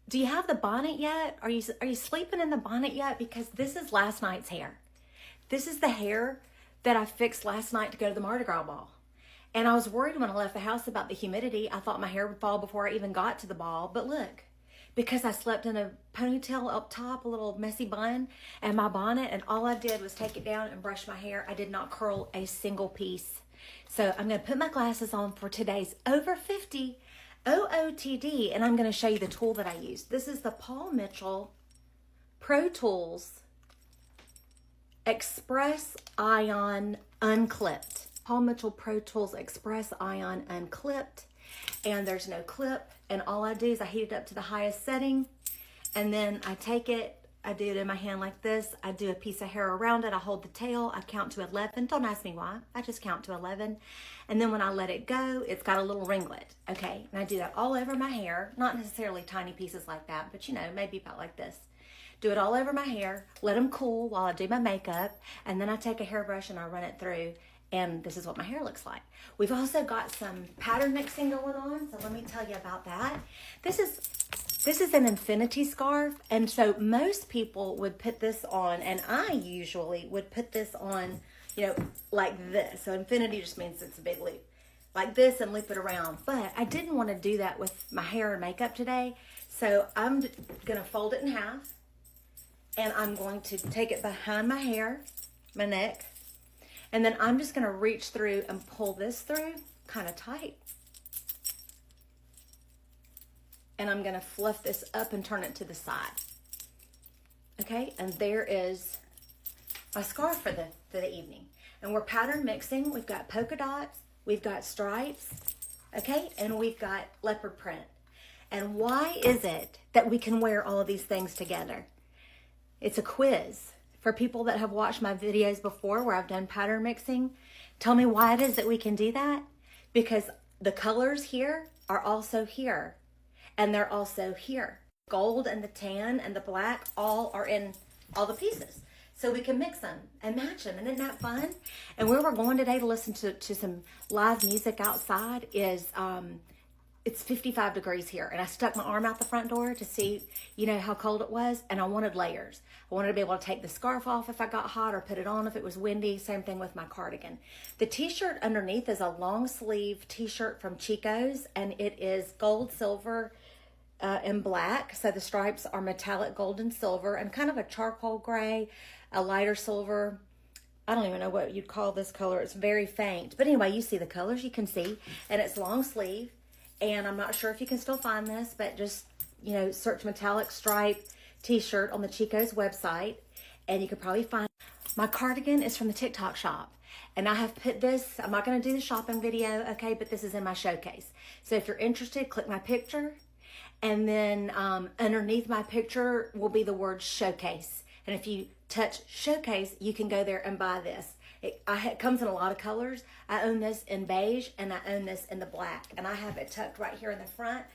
Do you have the bonnet yet? Are you sleeping in the bonnet yet? Because this is last night's hair. This is the hair that I fixed last night to go to the Mardi Gras ball. And I was worried when I left the house about the humidity. I thought my hair would fall before I even got to the ball. But look, because I slept in a ponytail up top, a little messy bun, and my bonnet, and all I did was take it down and brush my hair. I did not curl a single piece. So I'm going to put my glasses on for today's over 50 OOTD, and I'm going to show you the tool that I used. This is the Paul Mitchell Pro Tools Express Ion Unclipped. Paul Mitchell Pro Tools Express Ion Unclipped. And there's no clip. And all I do is I heat it up to the highest setting. And then I take it, I do it in my hand like this. I do a piece of hair around it. I hold the tail. I count to 11. Don't ask me why. I just count to 11. And then when I let it go, it's got a little ringlet. Okay. And I do that all over my hair. Not necessarily tiny pieces like that, but you know, maybe about like this. Do it all over my hair, let them cool while I do my makeup, and then I take a hairbrush and I run it through, and this is what my hair looks like. We've also got some pattern mixing going on, so let me tell you about that. This is an infinity scarf, and so most people would put this on, and I usually would put this on, you know, like this. So infinity just means it's a big loop. Like this, and loop it around. But I didn't want to do that with my hair and makeup today, so I'm going to fold it in half. And I'm going to take it behind my hair, my neck, and then I'm just going to reach through and pull this through kind of tight. And I'm going to fluff this up and turn it to the side. Okay, and there is my scarf for the evening. And we're pattern mixing. We've got polka dots, we've got stripes, okay, and we've got leopard print. And why is it that we can wear all of these things together? It's a quiz for people that have watched my videos before where I've done pattern mixing. Tell me why it is that we can do that. Because the colors here are also here. And they're also here. Gold and the tan and the black all are in all the pieces. So we can mix them and match them. And isn't that fun? And where we're going today to listen to some live music outside is... it's 55 degrees here, and I stuck my arm out the front door to see, you know, how cold it was, and I wanted layers. I wanted to be able to take the scarf off if I got hot or put it on if it was windy. Same thing with my cardigan. The t-shirt underneath is a long sleeve t-shirt from Chico's, and it is gold, silver, and black. So the stripes are metallic gold and silver, and kind of a charcoal gray, a lighter silver. I don't even know what you'd call this color. It's very faint. But anyway, you see the colors, you can see, and it's long sleeve. And I'm not sure if you can still find this, but just, you know, search metallic stripe t-shirt on the Chico's website, and you could probably find. My cardigan is from the TikTok shop, and I have put this, I'm not going to do the shopping video, okay, but this is in my showcase. So if you're interested, click my picture, and then underneath my picture will be the word showcase. And if you touch showcase, you can go there and buy this. It comes in a lot of colors. I own this in beige, and I own this in the black. And I have it tucked right here in the front.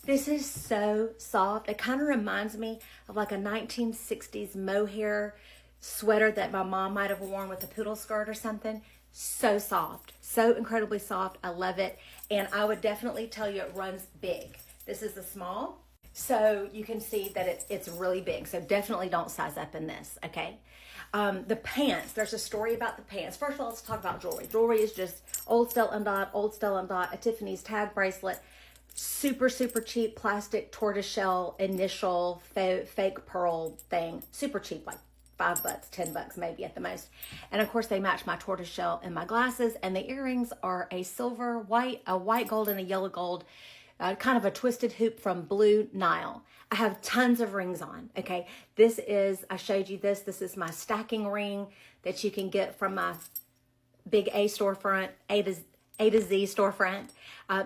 This is so soft. It kind of reminds me of like a 1960s mohair sweater that my mom might have worn with a poodle skirt or something. So soft. So incredibly soft. I love it. And I would definitely tell you it runs big. This is the small. So you can see that it's really big. So definitely don't size up in this, okay? The pants, there's a story about the pants. First of all, let's talk about jewelry. Jewelry is just Old Stella and Dot, a Tiffany's tag bracelet, super, super cheap plastic tortoiseshell initial fake pearl thing. Super cheap, like $5, $10 maybe at the most. And of course they match my tortoiseshell and my glasses, and the earrings are a silver, a white gold and a yellow gold, kind of a twisted hoop from Blue Nile. I have tons of rings on, okay? This is, I showed you this. This is my stacking ring that you can get from my big A storefront, A to Z storefront.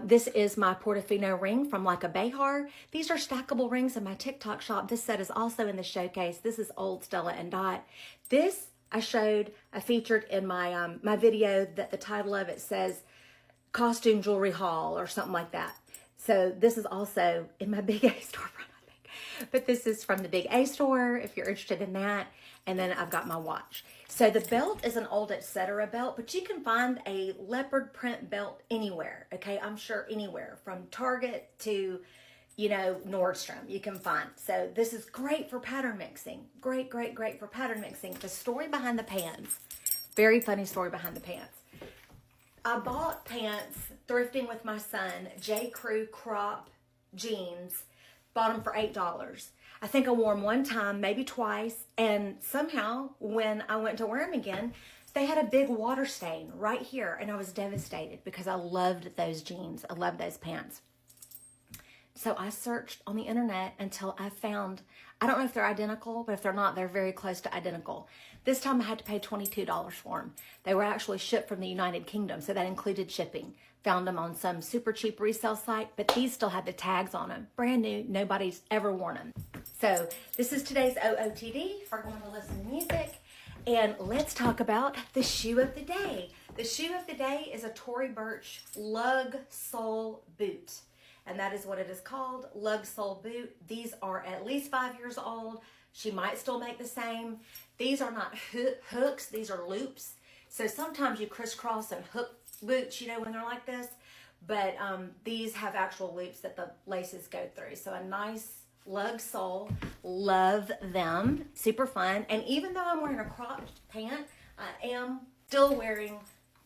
This is my Portofino ring from Like a Behar. These are stackable rings in my TikTok shop. This set is also in the showcase. This is Old Stella and Dot. This I featured in my my video that the title of it says costume jewelry haul or something like that. So this is also in my big A storefront. But this is from the Big A store, if you're interested in that. And then I've got my watch. So the belt is an old Etc. belt, but you can find a leopard print belt anywhere, okay? I'm sure anywhere, from Target to you know, Nordstrom you can find. So this is great for pattern mixing. Great, great, great for pattern mixing. The story behind the pants. Very funny story behind the pants. I bought pants thrifting with my son, J. Crew crop jeans. Bought them for $8. I think I wore them one time, maybe twice, and somehow when I went to wear them again, they had a big water stain right here, and I was devastated because I loved those jeans. I loved those pants. So I searched on the internet until I found, I don't know if they're identical, but if they're not, they're very close to identical. This time I had to pay $22 for them. They were actually shipped from the United Kingdom, so that included shipping. Found them on some super cheap resale site, but these still had the tags on them. Brand new, nobody's ever worn them. So this is today's OOTD for going to listen to music. And let's talk about the shoe of the day. The shoe of the day is a Tory Burch lug sole boot. And that is what it is called, lug sole boot. These are at least 5 years old. She might still make the same. These are not hooks, these are loops. So sometimes you crisscross and hook boots, you know, when they're like this. But these have actual loops that the laces go through. So a nice lug sole, love them, super fun. And even though I'm wearing a cropped pant, I am still wearing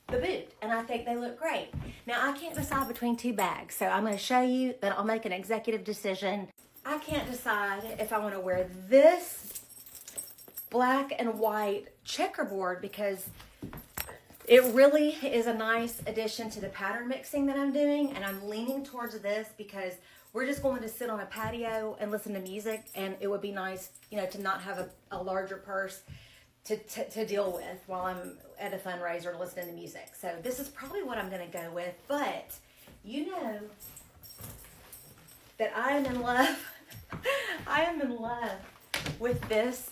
the boot, and I think they look great. Now I can't decide between two bags, so I'm going to show you that I'll make an executive decision. I can't decide if I want to wear this black and white checkerboard because it really is a nice addition to the pattern mixing that I'm doing, and I'm leaning towards this because we're just going to sit on a patio and listen to music, and it would be nice, you know, to not have a larger purse to deal with while I'm at a fundraiser listening to music. So this is probably what I'm going to go with, but you know that I am in love. I am in love with this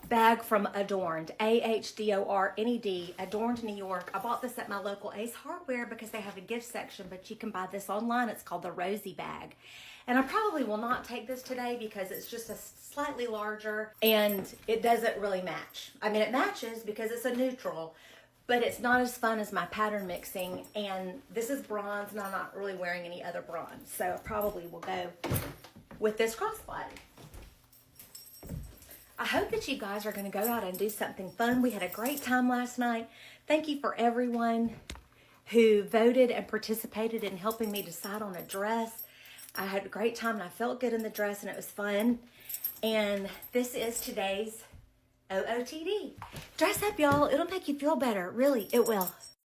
bag from Adorned, AHDORNED, Adorned, New York. I bought this at my local Ace Hardware because they have a gift section, but you can buy this online. It's called the Rosie bag. And I probably will not take this today because it's just a slightly larger and it doesn't really match. I mean, it matches because it's a neutral, but it's not as fun as my pattern mixing. And this is bronze and I'm not really wearing any other bronze. So I probably will go with this crossbody. I hope that you guys are going to go out and do something fun. We had a great time last night. Thank you for everyone who voted and participated in helping me decide on a dress. I had a great time and I felt good in the dress and it was fun. And this is today's OOTD. Dress up, y'all. It'll make you feel better. Really, it will.